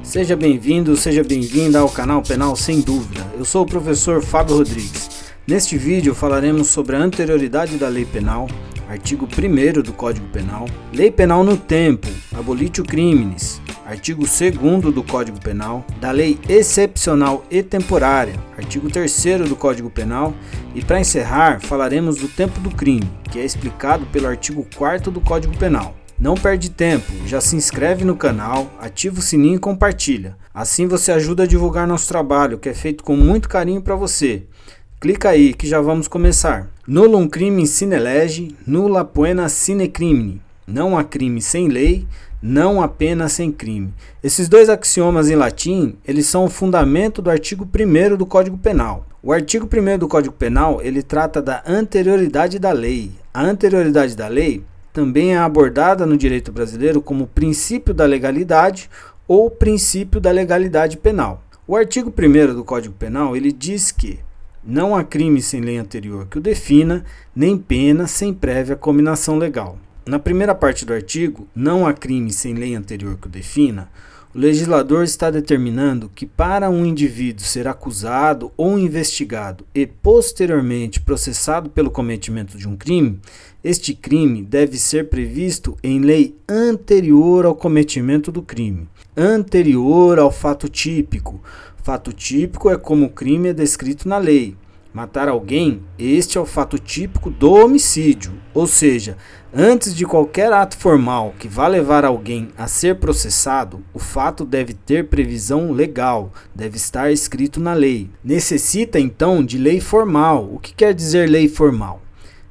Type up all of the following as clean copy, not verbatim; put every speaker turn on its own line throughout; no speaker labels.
Seja bem-vindo, seja bem-vinda ao canal Penal Sem Dúvida. Eu sou o professor Fábio Rodrigues. Neste vídeo falaremos sobre a anterioridade da Lei Penal, artigo 1º do Código Penal, Lei Penal no tempo, abolitio criminis, artigo 2º do Código Penal, da Lei Excepcional e Temporária, artigo 3º do Código Penal, e para encerrar falaremos do tempo do crime, que é explicado pelo artigo 4º do Código Penal. Não perde tempo, já se inscreve no canal, ativa o sininho e compartilha. Assim você ajuda a divulgar nosso trabalho, que é feito com muito carinho para você. Clica aí que já vamos começar. Nullum crimen sine lege, nulla poena sine crimine. Não há crime sem lei, não há pena sem crime. Esses dois axiomas em latim, eles são o fundamento do artigo 1º do Código Penal. O artigo 1º do Código Penal, ele trata da anterioridade da lei. A anterioridade da lei também é abordada no direito brasileiro como princípio da legalidade ou princípio da legalidade penal. O artigo 1º do Código Penal, ele diz que não há crime sem lei anterior que o defina, nem pena sem prévia cominação legal. Na primeira parte do artigo, não há crime sem lei anterior que o defina, o legislador está determinando que para um indivíduo ser acusado ou investigado e posteriormente processado pelo cometimento de um crime, este crime deve ser previsto em lei anterior ao cometimento do crime, anterior ao fato típico. Fato típico é como o crime é descrito na lei. Matar alguém, este é o fato típico do homicídio, ou seja, antes de qualquer ato formal que vá levar alguém a ser processado, o fato deve ter previsão legal, deve estar escrito na lei. Necessita então de lei formal. O que quer dizer lei formal?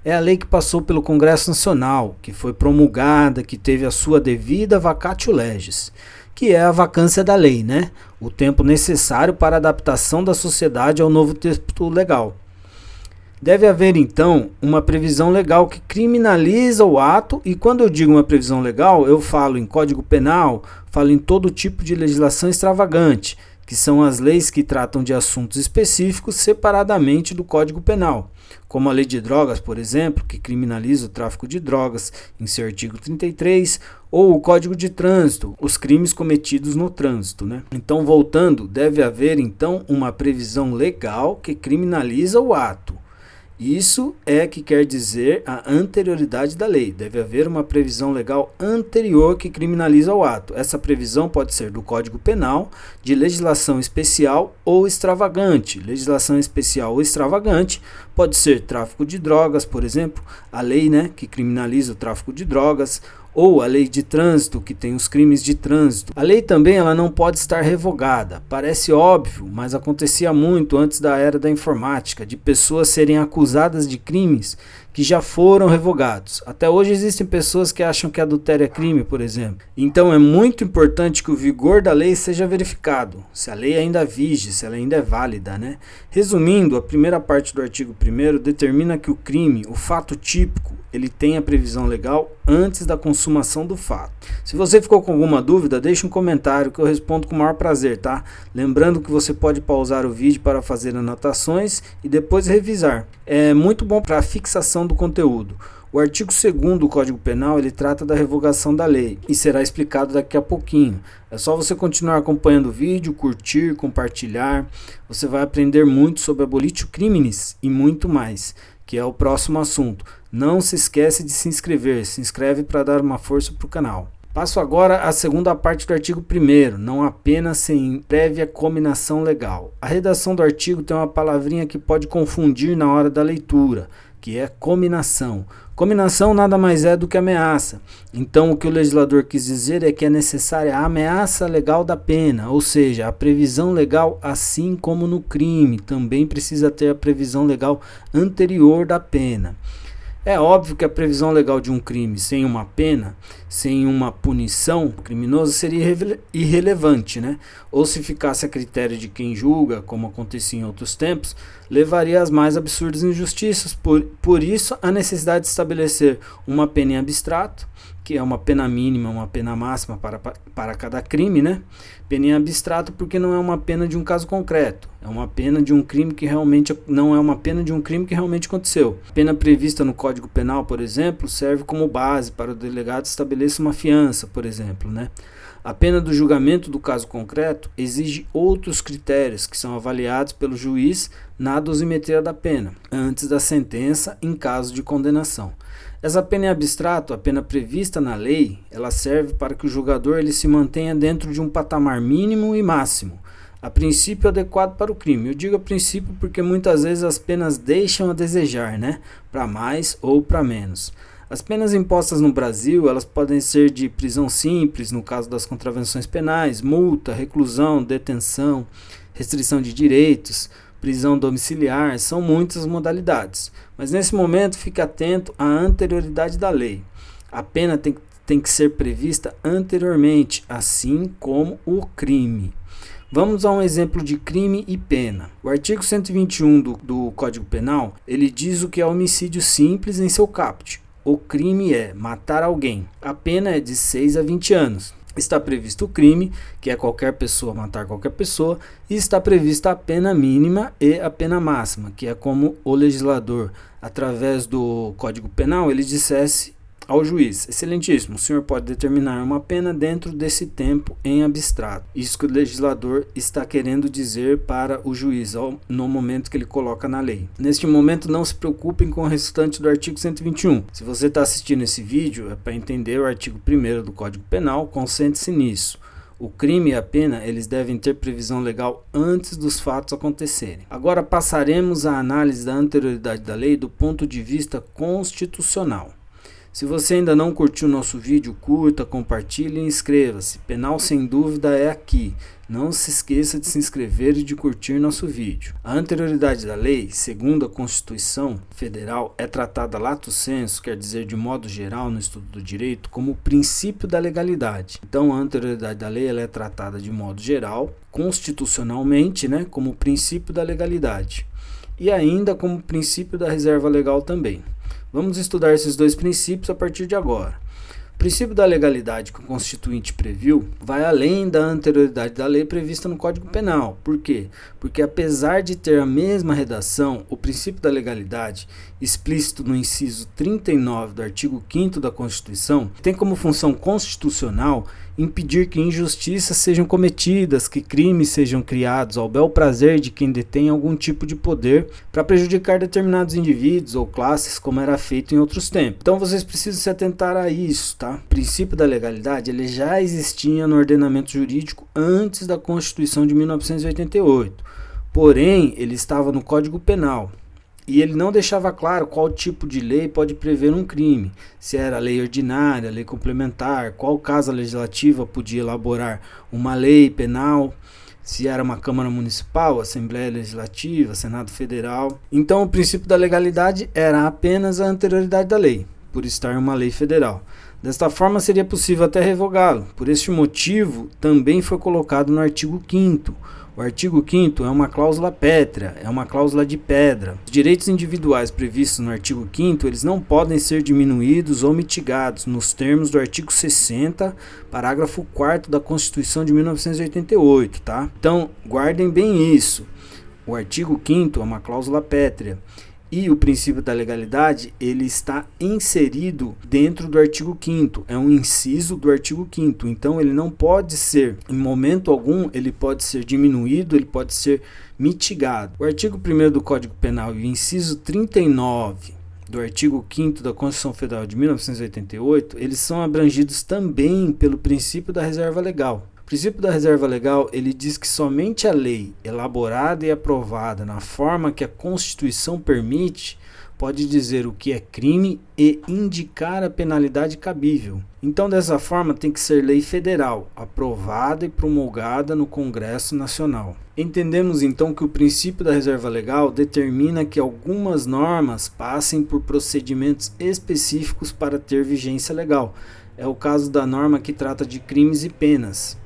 É a lei que passou pelo Congresso Nacional, que foi promulgada, que teve a sua devida vacatio legis, que é a vacância da lei, né? O tempo necessário para a adaptação da sociedade ao novo texto legal. Deve haver, então, uma previsão legal que criminaliza o ato, e quando eu digo uma previsão legal, eu falo em Código Penal, falo em todo tipo de legislação extravagante, que são as leis que tratam de assuntos específicos separadamente do Código Penal, como a Lei de Drogas, por exemplo, que criminaliza o tráfico de drogas, em seu artigo 33, ou o Código de Trânsito, os crimes cometidos no trânsito, né? Então, voltando, deve haver, então, uma previsão legal que criminaliza o ato. Isso é que quer dizer a anterioridade da lei. Deve haver uma previsão legal anterior que criminaliza o ato. Essa previsão pode ser do Código Penal, de legislação especial ou extravagante. Legislação especial ou extravagante pode ser tráfico de drogas, por exemplo, a lei, né, que criminaliza o tráfico de drogas, ou a lei de trânsito, que tem os crimes de trânsito. A lei também ela não pode estar revogada. Parece óbvio, mas acontecia muito antes da era da informática, de pessoas serem acusadas de crimes que já foram revogados. Até hoje existem pessoas que acham que adultério é crime, por exemplo. Então é muito importante que o vigor da lei seja verificado, se a lei ainda vige, se ela ainda é válida, né? Resumindo, a primeira parte do artigo 1º determina que o crime, o fato típico, ele tem a previsão legal antes da consumação do fato. Se você ficou com alguma dúvida, deixe um comentário que eu respondo com o maior prazer, tá? Lembrando que você pode pausar o vídeo para fazer anotações e depois revisar. É muito bom para a fixação do conteúdo. O artigo 2º do Código Penal, ele trata da revogação da lei e será explicado daqui a pouquinho. É só você continuar acompanhando o vídeo, curtir, compartilhar. Você vai aprender muito sobre abolitio criminis e muito mais, que é o próximo assunto. Não se esquece de se inscreve para dar uma força para o canal. Passo agora à segunda parte do artigo 1º, não apenas sem prévia cominação legal. A redação do artigo tem uma palavrinha que pode confundir na hora da leitura, que é cominação. Cominação nada mais é do que ameaça. Então o que o legislador quis dizer é que é necessária a ameaça legal da pena, ou seja, a previsão legal, assim como no crime, também precisa ter a previsão legal anterior da pena. É óbvio que a previsão legal de um crime sem uma pena, sem uma punição criminosa seria irrelevante, né? Ou se ficasse a critério de quem julga, como acontecia em outros tempos, levaria às mais absurdas injustiças. Por isso, a necessidade de estabelecer uma pena em abstrato, que é uma pena mínima, uma pena máxima para cada crime, né? Pena em abstrato porque não é uma pena de um caso concreto, é uma pena de um crime que realmente não é uma pena de um crime que realmente aconteceu. A pena prevista no Código Penal, por exemplo, serve como base para o delegado estabelecer uma fiança, por exemplo, né? A pena do julgamento do caso concreto exige outros critérios que são avaliados pelo juiz na dosimetria da pena, antes da sentença em caso de condenação. Essa pena em abstrato, a pena prevista na lei, ela serve para que o julgador ele se mantenha dentro de um patamar mínimo e máximo, a princípio adequado para o crime. Eu digo a princípio porque muitas vezes as penas deixam a desejar, né? Para mais ou para menos. As penas impostas no Brasil, elas podem ser de prisão simples, no caso das contravenções penais, multa, reclusão, detenção, restrição de direitos, prisão domiciliar, são muitas modalidades. Mas nesse momento, fique atento à anterioridade da lei. A pena tem que ser prevista anteriormente, assim como o crime. Vamos a um exemplo de crime e pena. O artigo 121 do Código Penal, ele diz o que é homicídio simples em seu caput. O crime é matar alguém. A pena é de 6 a 20 anos. Está previsto o crime, que é qualquer pessoa matar qualquer pessoa, e está prevista a pena mínima e a pena máxima, que é como o legislador, através do Código Penal, ele dissesse ao juiz: excelentíssimo, o senhor pode determinar uma pena dentro desse tempo em abstrato. Isso que o legislador está querendo dizer para o juiz no momento que ele coloca na lei. Neste momento, não se preocupem com o restante do artigo 121. Se você está assistindo esse vídeo, é para entender o artigo 1º do Código Penal, concentre-se nisso. O crime e a pena, eles devem ter previsão legal antes dos fatos acontecerem. Agora passaremos à análise da anterioridade da lei do ponto de vista constitucional. Se você ainda não curtiu o nosso vídeo, curta, compartilhe e inscreva-se. Penal Sem Dúvida é aqui. Não se esqueça de se inscrever e de curtir nosso vídeo. A anterioridade da lei, segundo a Constituição Federal, é tratada lato sensu, quer dizer de modo geral no estudo do direito, como o princípio da legalidade. Então a anterioridade da lei ela é tratada de modo geral, constitucionalmente, né, como o princípio da legalidade. E ainda como princípio da reserva legal também. Vamos estudar esses dois princípios a partir de agora. O princípio da legalidade que o Constituinte previu vai além da anterioridade da lei prevista no Código Penal. Por quê? Porque apesar de ter a mesma redação, o princípio da legalidade, explícito no inciso 39 do artigo 5º da Constituição, tem como função constitucional impedir que injustiças sejam cometidas, que crimes sejam criados ao bel prazer de quem detém algum tipo de poder para prejudicar determinados indivíduos ou classes, como era feito em outros tempos. Então vocês precisam se atentar a isso, tá? O princípio da legalidade ele já existia no ordenamento jurídico antes da Constituição de 1988, porém ele estava no Código Penal. E ele não deixava claro qual tipo de lei pode prever um crime, se era lei ordinária, lei complementar, qual casa legislativa podia elaborar uma lei penal, se era uma Câmara Municipal, Assembleia Legislativa, Senado Federal. Então o princípio da legalidade era apenas a anterioridade da lei, por estar uma lei federal. Desta forma seria possível até revogá-lo. Por este motivo também foi colocado no artigo 5º. O artigo 5º é uma cláusula pétrea, é uma cláusula de pedra. Os direitos individuais previstos no artigo 5º, eles não podem ser diminuídos ou mitigados nos termos do artigo 60, parágrafo 4º da Constituição de 1988, tá? Então, guardem bem isso. O artigo 5º é uma cláusula pétrea. E o princípio da legalidade, ele está inserido dentro do artigo 5º, é um inciso do artigo 5º, então ele não pode ser, em momento algum, ele pode ser diminuído, ele pode ser mitigado. O artigo 1º do Código Penal e o inciso 39 do artigo 5º da Constituição Federal de 1988, eles são abrangidos também pelo princípio da reserva legal. O princípio da reserva legal, ele diz que somente a lei elaborada e aprovada na forma que a Constituição permite pode dizer o que é crime e indicar a penalidade cabível. Então, dessa forma, tem que ser lei federal, aprovada e promulgada no Congresso Nacional. Entendemos então que o princípio da reserva legal determina que algumas normas passem por procedimentos específicos para ter vigência legal. É o caso da norma que trata de crimes e penas.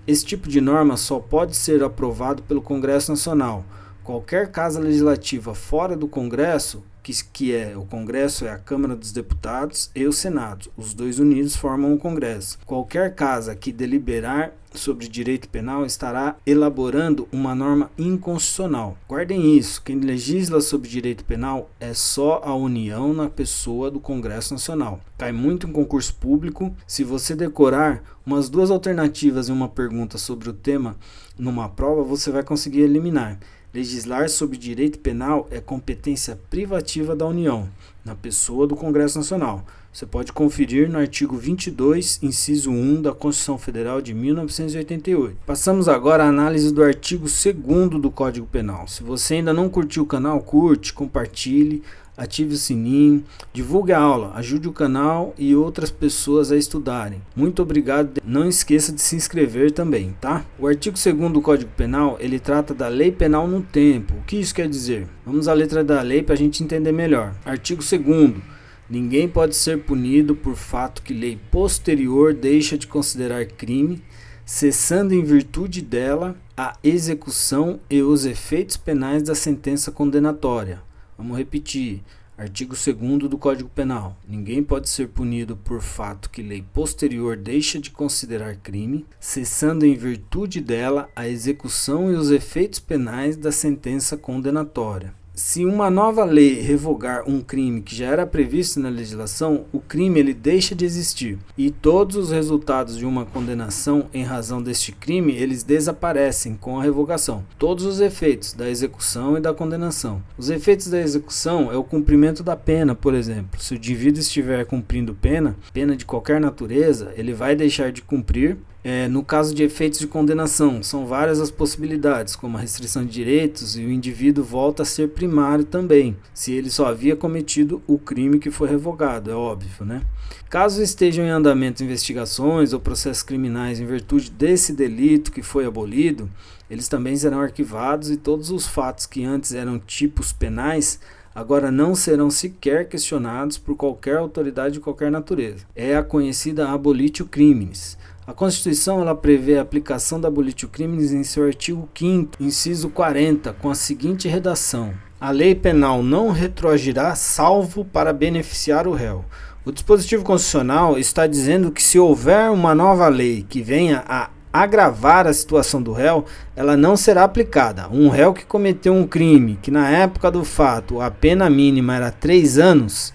Esse tipo de norma só pode ser aprovado pelo Congresso Nacional. Qualquer casa legislativa fora do Congresso que é o Congresso, é a Câmara dos Deputados e o Senado. Os dois unidos formam o Congresso. Qualquer casa que deliberar sobre direito penal estará elaborando uma norma inconstitucional. Guardem isso, quem legisla sobre direito penal é só a União na pessoa do Congresso Nacional. Cai muito em concurso público. Se você decorar umas 2 alternativas em uma pergunta sobre o tema numa prova, você vai conseguir eliminar. Legislar sobre direito penal é competência privativa da União, na pessoa do Congresso Nacional. Você pode conferir no artigo 22, inciso 1 da Constituição Federal de 1988. Passamos agora à análise do artigo 2º do Código Penal. Se você ainda não curtiu o canal, curte, compartilhe, ative o sininho, divulgue a aula, ajude o canal e outras pessoas a estudarem. Muito obrigado. Não esqueça de se inscrever também, tá? O artigo 2º do Código Penal, ele trata da lei penal no tempo. O que isso quer dizer? Vamos à letra da lei para a gente entender melhor. Artigo 2º. Ninguém pode ser punido por fato que lei posterior deixa de considerar crime, cessando em virtude dela a execução e os efeitos penais da sentença condenatória. Vamos repetir. Artigo 2º do Código Penal. Ninguém pode ser punido por fato que lei posterior deixa de considerar crime, cessando em virtude dela a execução e os efeitos penais da sentença condenatória. Se uma nova lei revogar um crime que já era previsto na legislação, o crime ele deixa de existir e todos os resultados de uma condenação em razão deste crime, eles desaparecem com a revogação. Todos os efeitos da execução e da condenação. Os efeitos da execução é o cumprimento da pena, por exemplo. Se o indivíduo estiver cumprindo pena de qualquer natureza, ele vai deixar de cumprir. No caso de efeitos de condenação, são várias as possibilidades, como a restrição de direitos, e o indivíduo volta a ser primário também, se ele só havia cometido o crime que foi revogado, é óbvio, né? Caso estejam em andamento investigações ou processos criminais em virtude desse delito que foi abolido, eles também serão arquivados e todos os fatos que antes eram tipos penais agora não serão sequer questionados por qualquer autoridade de qualquer natureza. É a conhecida abolitio criminis. A Constituição ela prevê a aplicação da abolitio criminis em seu artigo 5º, inciso 40, com a seguinte redação: a lei penal não retroagirá salvo para beneficiar o réu. O dispositivo constitucional está dizendo que se houver uma nova lei que venha a agravar a situação do réu, ela não será aplicada. Um réu que cometeu um crime que na época do fato a pena mínima era 3 anos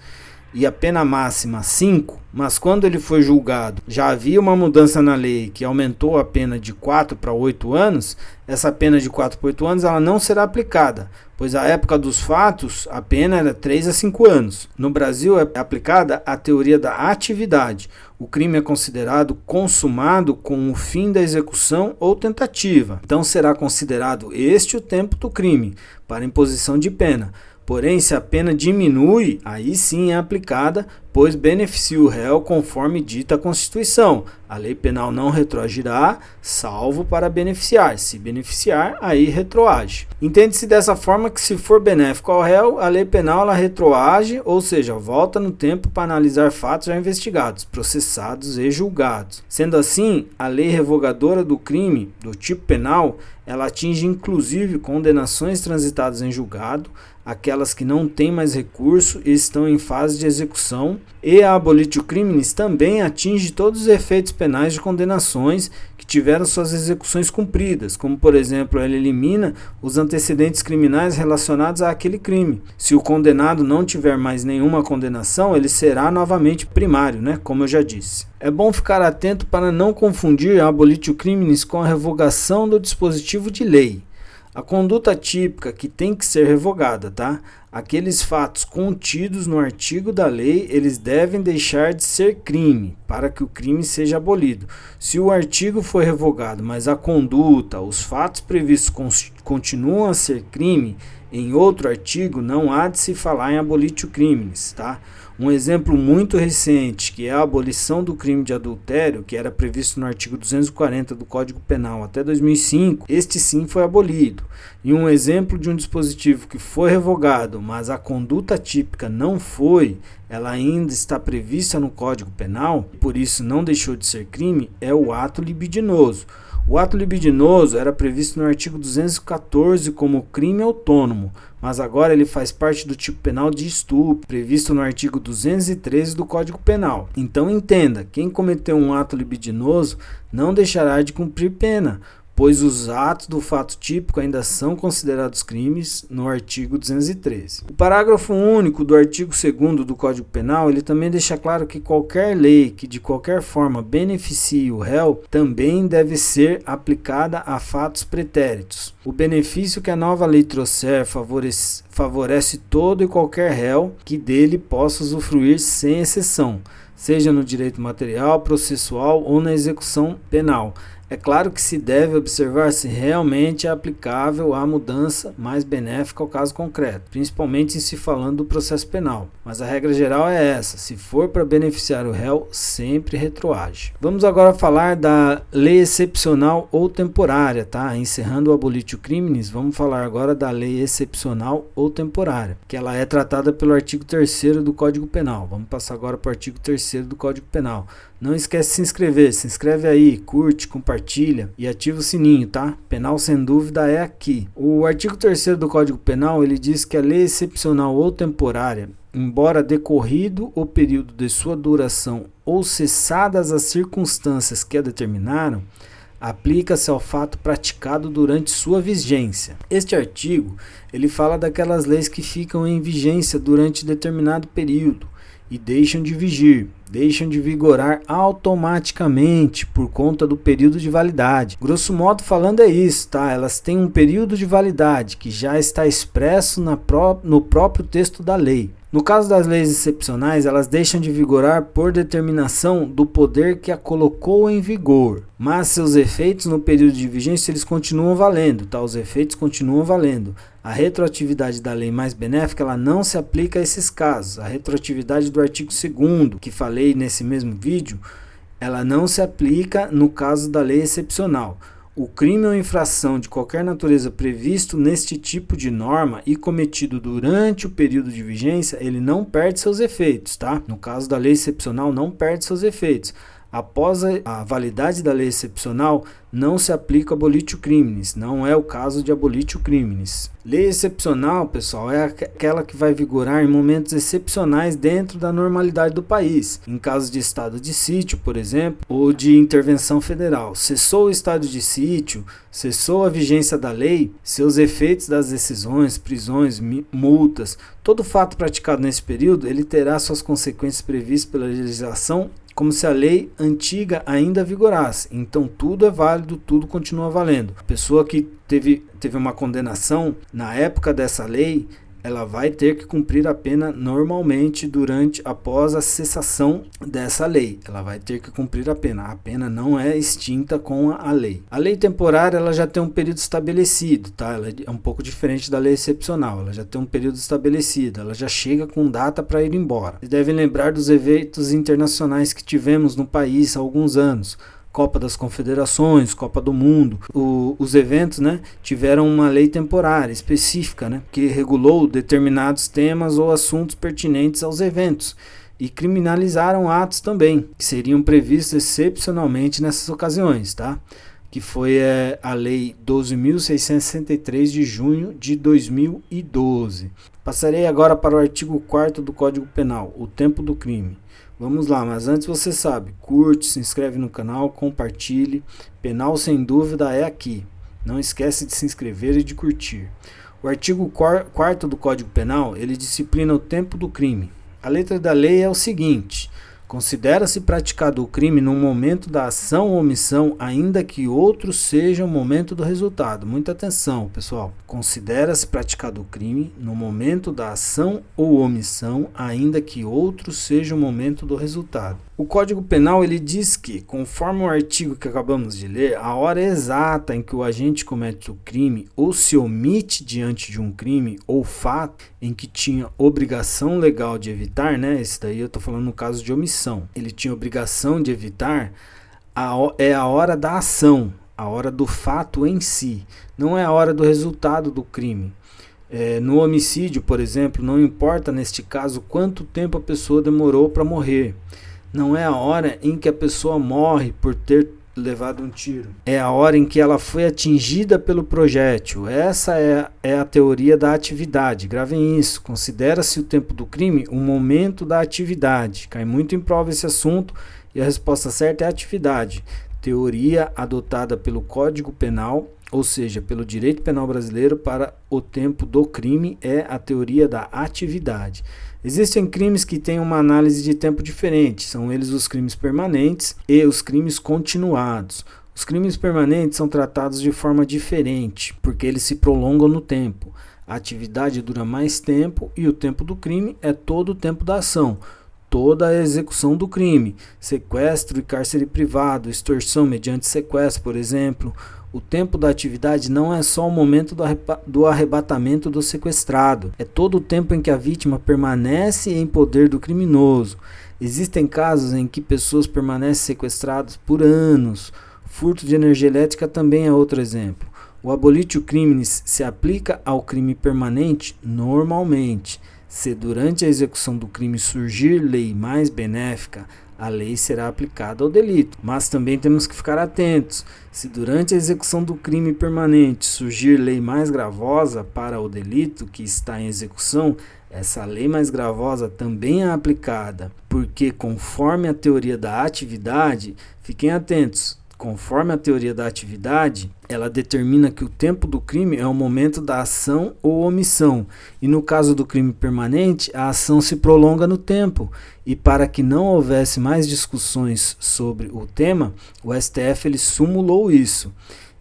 e a pena máxima 5, mas quando ele foi julgado já havia uma mudança na lei que aumentou a pena de 4 para 8 anos, essa pena de 4 para 8 anos ela não será aplicada, pois à época dos fatos a pena era 3 a 5 anos. No Brasil é aplicada a teoria da atividade. O crime é considerado consumado com o fim da execução ou tentativa. Então será considerado este o tempo do crime para imposição de pena. Porém, se a pena diminui, aí sim é aplicada, pois beneficia o réu conforme dita a Constituição. A lei penal não retroagirá, salvo para beneficiar. Se beneficiar, aí retroage. Entende-se dessa forma que se for benéfico ao réu, a lei penal ela retroage, ou seja, volta no tempo para analisar fatos já investigados, processados e julgados. Sendo assim, a lei revogadora do crime, do tipo penal, ela atinge inclusive condenações transitadas em julgado, aquelas que não têm mais recurso e estão em fase de execução, e a abolitio criminis também atinge todos os efeitos penais de condenações que tiveram suas execuções cumpridas, como por exemplo, ela elimina os antecedentes criminais relacionados àquele crime. Se o condenado não tiver mais nenhuma condenação, ele será novamente primário, né? Como eu já disse. É bom ficar atento para não confundir a abolitio criminis com a revogação do dispositivo de lei. A conduta típica que tem que ser revogada, tá? Aqueles fatos contidos no artigo da lei, eles devem deixar de ser crime, para que o crime seja abolido. Se o artigo foi revogado, mas a conduta, os fatos previstos continuam a ser crime, em outro artigo não há de se falar em abolitio criminis, tá? Um exemplo muito recente, que é a abolição do crime de adultério, que era previsto no artigo 240 do Código Penal até 2005, este sim foi abolido. E um exemplo de um dispositivo que foi revogado, mas a conduta típica não foi, ela ainda está prevista no Código Penal, por isso não deixou de ser crime, é o ato libidinoso. O ato libidinoso era previsto no artigo 214 como crime autônomo, mas agora ele faz parte do tipo penal de estupro, previsto no artigo 213 do Código Penal. Então entenda, quem cometeu um ato libidinoso não deixará de cumprir pena, pois os atos do fato típico ainda são considerados crimes no artigo 213. O parágrafo único do artigo 2º do Código Penal, ele também deixa claro que qualquer lei que de qualquer forma beneficie o réu também deve ser aplicada a fatos pretéritos. O benefício que a nova lei trouxer favorece todo e qualquer réu que dele possa usufruir sem exceção, seja no direito material, processual ou na execução penal. É claro que se deve observar se realmente é aplicável a mudança mais benéfica ao caso concreto, principalmente em se falando do processo penal. Mas a regra geral é essa: se for para beneficiar o réu, sempre retroage. Vamos agora falar da lei excepcional ou temporária, tá? Encerrando o abolitio criminis, vamos falar agora da lei excepcional ou temporária, que ela é tratada pelo artigo 3º do Código Penal. Vamos passar agora para o artigo 3º do Código Penal. Não esquece de se inscrever, se inscreve aí, curte, compartilha e ativa o sininho, tá? Penal sem dúvida é aqui. O artigo 3º do Código Penal, ele diz que a lei excepcional ou temporária, embora decorrido o período de sua duração ou cessadas as circunstâncias que a determinaram, aplica-se ao fato praticado durante sua vigência. Este artigo, ele fala daquelas leis que ficam em vigência durante determinado período e deixam de vigir, deixam de vigorar automaticamente por conta do período de validade. Grosso modo falando é isso, tá? Elas têm um período de validade que já está expresso no próprio texto da lei. No caso das leis excepcionais, elas deixam de vigorar por determinação do poder que a colocou em vigor, mas seus efeitos no período de vigência eles continuam valendo, tá? Os efeitos continuam valendo. A retroatividade da lei mais benéfica ela não se aplica a esses casos. A retroatividade do artigo 2º, que falei nesse mesmo vídeo, ela não se aplica no caso da lei excepcional. O crime ou infração de qualquer natureza previsto neste tipo de norma e cometido durante o período de vigência, ele não perde seus efeitos, tá? No caso da lei excepcional, não perde seus efeitos. Após a validade da lei excepcional, não se aplica abolitio criminis, não é o caso de abolitio criminis. Lei excepcional, pessoal, é aquela que vai vigorar em momentos excepcionais dentro da normalidade do país, em caso de estado de sítio, por exemplo, ou de intervenção federal. Cessou o estado de sítio, cessou a vigência da lei, seus efeitos das decisões, prisões, multas, todo fato praticado nesse período, ele terá suas consequências previstas pela legislação como se a lei antiga ainda vigorasse. Então tudo é válido, tudo continua valendo. A pessoa que teve uma condenação na época dessa lei, ela vai ter que cumprir a pena normalmente após a cessação dessa lei. Ela vai ter que cumprir a pena. A pena não é extinta com a lei. A lei temporária ela já tem um período estabelecido, tá? Ela é um pouco diferente da lei excepcional. Ela já tem um período estabelecido. Ela já chega com data para ir embora. Vocês devem lembrar dos eventos internacionais que tivemos no país há alguns anos. Copa das Confederações, Copa do Mundo, os eventos, né, tiveram uma lei temporária específica, né, que regulou determinados temas ou assuntos pertinentes aos eventos e criminalizaram atos também, que seriam previstos excepcionalmente nessas ocasiões, tá? Que foi a Lei 12.663 de junho de 2012. Passarei agora para o artigo 4º do Código Penal, o tempo do crime. Vamos lá, mas antes você sabe, curte, se inscreve no canal, compartilhe. Penal sem dúvida é aqui. Não esquece de se inscrever e de curtir. O artigo 4º do Código Penal, ele disciplina o tempo do crime. A letra da lei é o seguinte: considera-se praticado o crime no momento da ação ou omissão, ainda que outro seja o momento do resultado. Muita atenção, pessoal. Considera-se praticado o crime no momento da ação ou omissão, ainda que outro seja o momento do resultado. O Código Penal ele diz que, conforme o artigo que acabamos de ler, a hora exata em que o agente comete o crime ou se omite diante de um crime ou fato em que tinha obrigação legal de evitar, né? Esse daí eu estou falando no caso de omissão. Ele tinha obrigação de evitar, é a hora da ação, a hora do fato em si, não é a hora do resultado do crime. No homicídio, por exemplo, não importa neste caso quanto tempo a pessoa demorou para morrer. Não é a hora em que a pessoa morre por ter levado um tiro. É a hora em que ela foi atingida pelo projétil. Essa é a teoria da atividade. Gravem isso. Considera-se o tempo do crime o momento da atividade. Cai muito em prova esse assunto e a resposta certa é atividade. Teoria adotada pelo Código Penal, ou seja, pelo direito penal brasileiro, para o tempo do crime é a teoria da atividade. Existem crimes que têm uma análise de tempo diferente, são eles os crimes permanentes e os crimes continuados. Os crimes permanentes são tratados de forma diferente, porque eles se prolongam no tempo. A atividade dura mais tempo e o tempo do crime é todo o tempo da ação, toda a execução do crime, sequestro e cárcere privado, extorsão mediante sequestro, por exemplo. O tempo da atividade não é só o momento do arrebatamento do sequestrado, é todo o tempo em que a vítima permanece em poder do criminoso. Existem casos em que pessoas permanecem sequestradas por anos. Furto de energia elétrica também é outro exemplo. O abolitio criminis se aplica ao crime permanente normalmente. Se durante a execução do crime surgir lei mais benéfica, a lei será aplicada ao delito. Mas também temos que ficar atentos. Se durante a execução do crime permanente surgir lei mais gravosa para o delito que está em execução, essa lei mais gravosa também é aplicada, porque conforme a teoria da atividade, fiquem atentos, conforme a teoria da atividade, ela determina que o tempo do crime é o momento da ação ou omissão. E no caso do crime permanente, a ação se prolonga no tempo. E para que não houvesse mais discussões sobre o tema, o STF ele sumulou isso.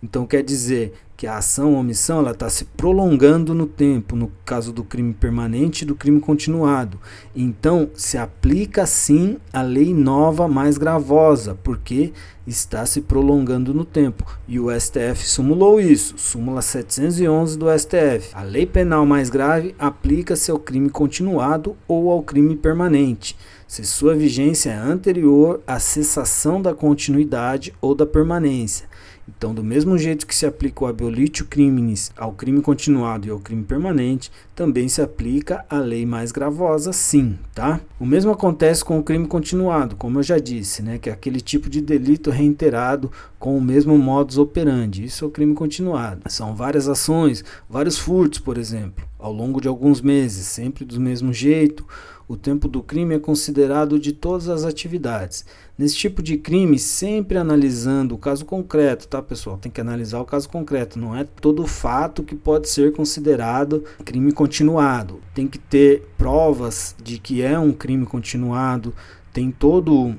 Então quer dizer que a ação ou omissão está se prolongando no tempo, no caso do crime permanente e do crime continuado. Então se aplica sim a lei nova mais gravosa, porque está se prolongando no tempo. E o STF sumulou isso, súmula 711 do STF. A lei penal mais grave aplica-se ao crime continuado ou ao crime permanente, se sua vigência é anterior à cessação da continuidade ou da permanência. Então, do mesmo jeito que se aplica o abolitio criminis ao crime continuado e ao crime permanente, também se aplica a lei mais gravosa, sim, tá? O mesmo acontece com o crime continuado, como eu já disse, né? Que é aquele tipo de delito reiterado com o mesmo modus operandi. Isso é o crime continuado. São várias ações, vários furtos, por exemplo, ao longo de alguns meses, sempre do mesmo jeito. O tempo do crime é considerado de todas as atividades. Nesse tipo de crime, sempre analisando o caso concreto, tá, pessoal? Tem que analisar o caso concreto, não é todo fato que pode ser considerado crime continuado. Tem que ter provas de que é um crime continuado, tem todo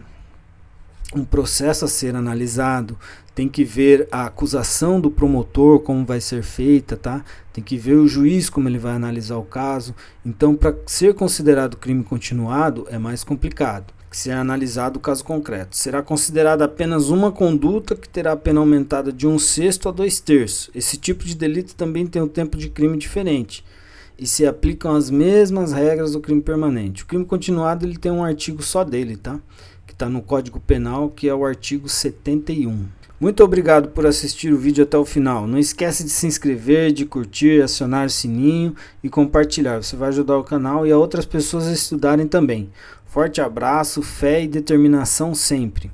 um processo a ser analisado, tem que ver a acusação do promotor, como vai ser feita, tá? Tem que ver o juiz, como ele vai analisar o caso. Então, para ser considerado crime continuado, é mais complicado que ser analisado o caso concreto. Será considerada apenas uma conduta que terá a pena aumentada de 1/6 a 2/3. Esse tipo de delito também tem um tempo de crime diferente e se aplicam as mesmas regras do crime permanente. O crime continuado ele tem um artigo só dele, tá? Que está no Código Penal, que é o artigo 71. Muito obrigado por assistir o vídeo até o final. Não esquece de se inscrever, de curtir, acionar o sininho e compartilhar. Você vai ajudar o canal e a outras pessoas a estudarem também. Forte abraço, fé e determinação sempre.